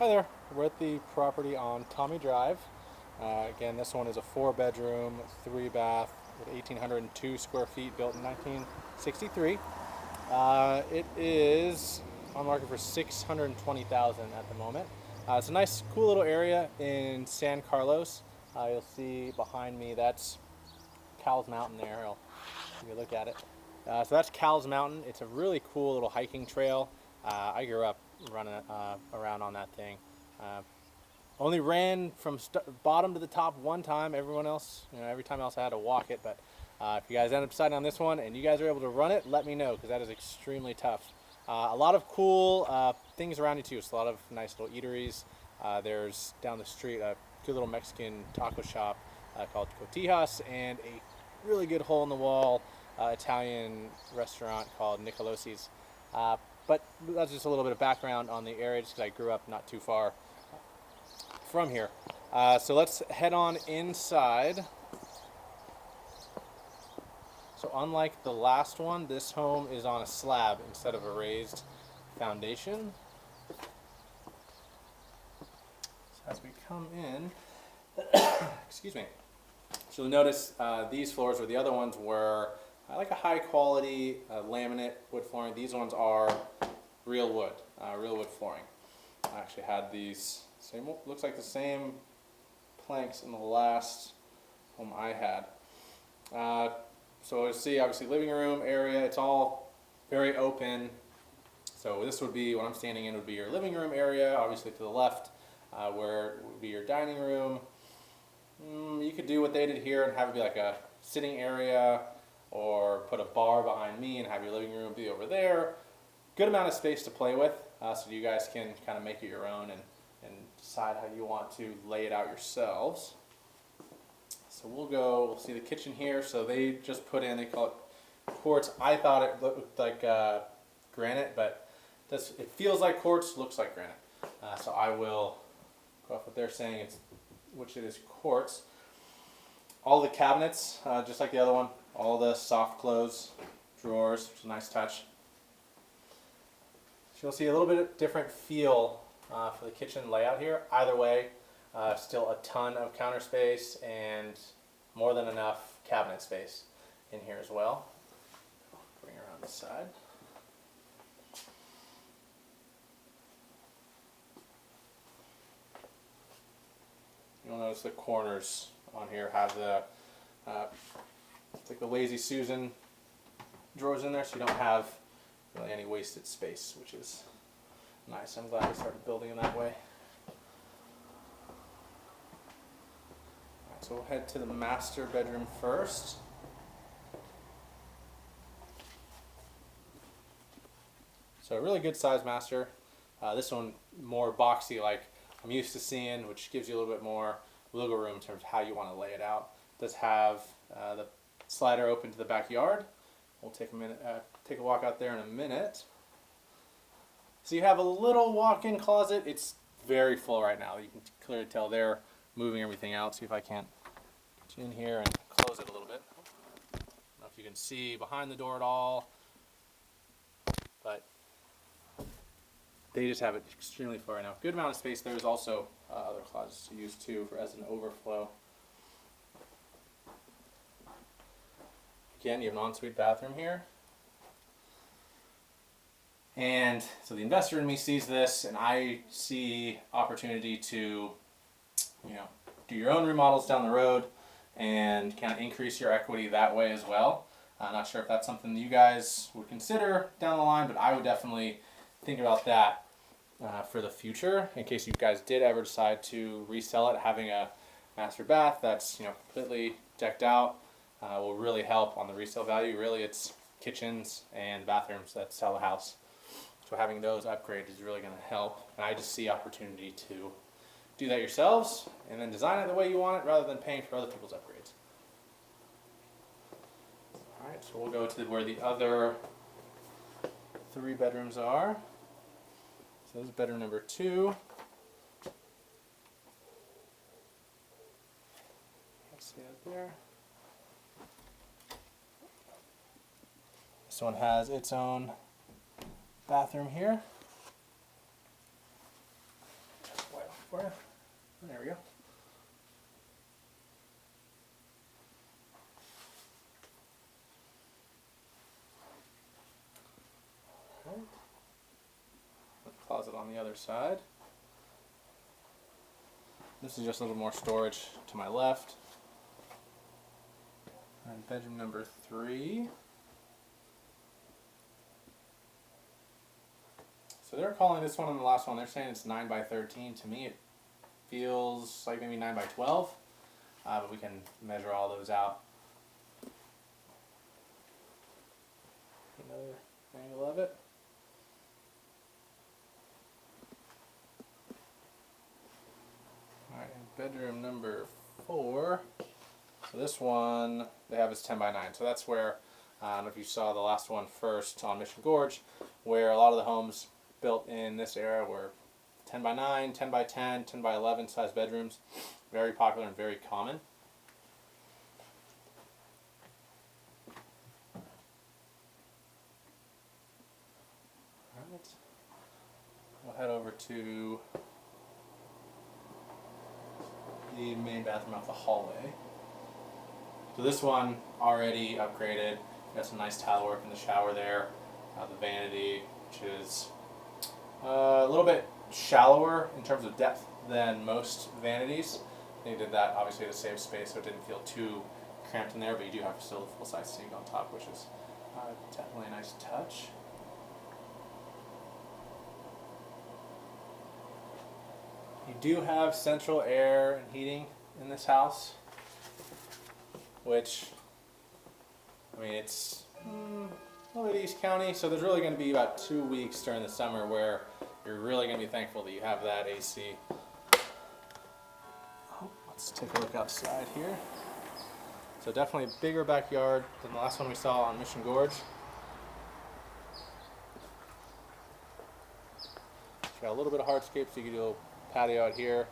Hi there, we're at the property on Tommy Drive. Again, this one is a 4 bedroom, 3 bath with 1,802 square feet, built in 1963. It is on market for 620,000 at the moment. It's a nice, cool little area in San Carlos. You'll see behind me, that's Cowles Mountain there. I'll give you a look at it. So that's Cowles Mountain. It's a really cool little hiking trail. I grew up running around on that thing. Uh, Only ran from bottom to the top one time. Everyone else, every time else I had to walk it. But if you guys end up deciding on this one and you guys are able to run it, let me know because that is extremely tough. A lot of cool things around you too. So a lot of nice little eateries. There's down the street a good little Mexican taco shop called Cotijas, and a really good hole in the wall Italian restaurant called Nicolosi's. But that's just a little bit of background on the area, just because I grew up not too far from here. So let's head on inside. So unlike the last one, this home is on a slab instead of a raised foundation. So as we come in, excuse me, so you'll notice these floors, where the other ones were like a high quality laminate wood flooring. These ones are real wood flooring. I actually had these same, looks like the same planks in the last home I had. So you see, obviously, living room area. It's all very open. So this would be, what I'm standing in would be your living room area. Obviously, to the left, where would be your dining room. You could do what they did here and have it be like a sitting area, or put a bar behind me and have your living room be over there. Good amount of space to play with, so you guys can kind of make it your own and decide how you want to lay it out yourselves. So we'll see the kitchen here. So they just put in, they call it quartz. I thought it looked like granite, but it feels like quartz, looks like granite. So I will go off what they're saying, which it is quartz. All the cabinets, just like the other one, all the soft close drawers, which is a nice touch. So you'll see a little bit different feel for the kitchen layout here. Either way, still a ton of counter space and more than enough cabinet space in here as well. Bring around this side. You'll notice the corners on here have the it's like the Lazy Susan drawers in there, so you don't have really any wasted space, which is nice. I'm glad I started building in that way. Alright, so we'll head to the master bedroom first. So a really good size master. This one more boxy like I'm used to seeing, which gives you a little bit more wiggle room in terms of how you want to lay it out. It does have the slider open to the backyard. We'll take a walk out there in a minute. So you have a little walk-in closet. It's very full right now. You can clearly tell they're moving everything out. See if I can't get you in here and close it a little bit. I don't know if you can see behind the door at all, but they just have it extremely full right now. Good amount of space. There's also other closets to use too as an overflow. Again, you have an ensuite bathroom here. And so the investor in me sees this, and I see opportunity to, do your own remodels down the road and kind of increase your equity that way as well. I'm not sure if that's something that you guys would consider down the line, but I would definitely think about that for the future in case you guys did ever decide to resell it. Having a master bath that's completely decked out will really help on the resale value. Really, it's kitchens and bathrooms that sell the house. So having those upgraded is really going to help. And I just see opportunity to do that yourselves and then design it the way you want it rather than paying for other people's upgrades. Alright, so we'll go to where the other 3 bedrooms are. So this is bedroom number 2. Let's see out there. This one has its own bathroom here. for you. There we go. All right. The closet on the other side. This is just a little more storage to my left. And bedroom number 3. So they're calling this one and the last one, they're saying it's 9 by 13. To me it feels like maybe 9 by 12, but we can measure all those out. Another angle of it. Alright, bedroom number 4. So this one they have is 10 by 9. So that's where, I don't know if you saw the last one first on Mission Gorge, where a lot of the homes built in this era were 10 by 9, 10 by 10, 10 by 11 size bedrooms. Very popular and very common. Alright, we'll head over to the main bathroom out the hallway. So this one already upgraded. Got some nice tile work in the shower there. The vanity, which is a little bit shallower in terms of depth than most vanities. They did that obviously to save space so it didn't feel too cramped in there, but you do have still a full-size sink on top, which is definitely a nice touch. You do have central air and heating in this house, which, I mean, it's a little bit East County, so there's really going to be about 2 weeks during the summer where you're really going to be thankful that you have that AC. Oh, let's take a look outside here. So definitely a bigger backyard than the last one we saw on Mission Gorge. Got a little bit of hardscape, so you can do a patio out here.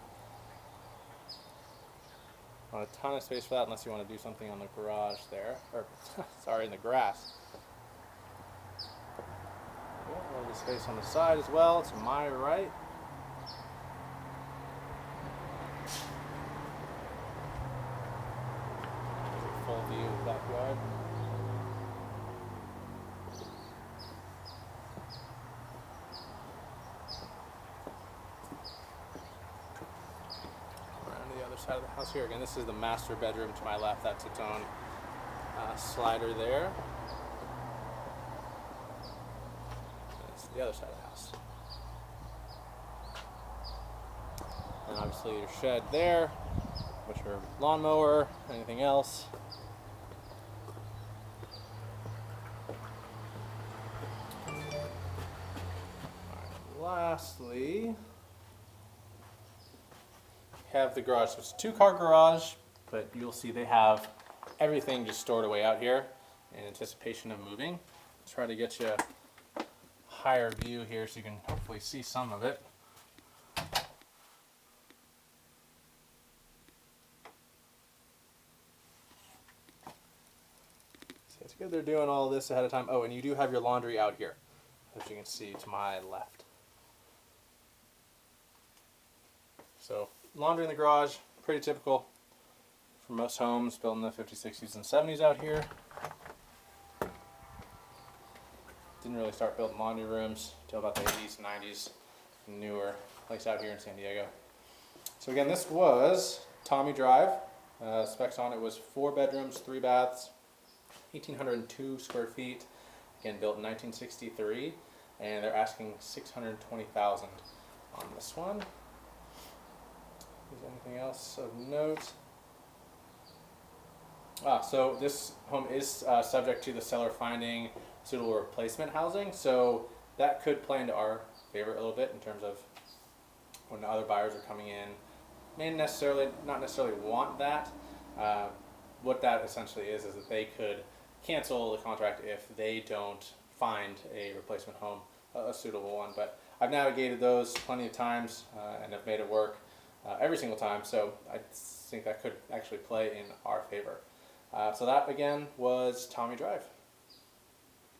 Not a ton of space for that unless you want to do something on the garage there, or sorry, in the grass. A little bit of space on the side as well, to my right. Full view of the backyard. Around to the other side of the house here. Again, this is the master bedroom to my left. That's its own slider there. That's the other side of the house. And obviously your shed there, which your lawnmower, anything else. Lastly, have the garage. So it's a 2-car garage, but you'll see they have everything just stored away out here in anticipation of moving. Try to get you a higher view here so you can hopefully see some of it. So it's good they're doing all this ahead of time. Oh, and you do have your laundry out here, as you can see to my left. So laundry in the garage, pretty typical for most homes built in the 50s, 60s, and 70s out here. Didn't really start building laundry rooms until about the 80s, 90s, newer place out here in San Diego. So again, this was Tommy Drive. Specs on it was 4 bedrooms, 3 baths, 1,802 square feet. Again, built in 1963, and they're asking $620,000 on this one. Is there anything else of note? So this home is subject to the seller finding suitable replacement housing, so that could play into our favor a little bit in terms of when other buyers are coming in, may not necessarily want that. What that essentially is that they could cancel the contract if they don't find a replacement home, a suitable one. But I've navigated those plenty of times and have made it work every single time, so I think that could actually play in our favor. So that again was Tommy Drive.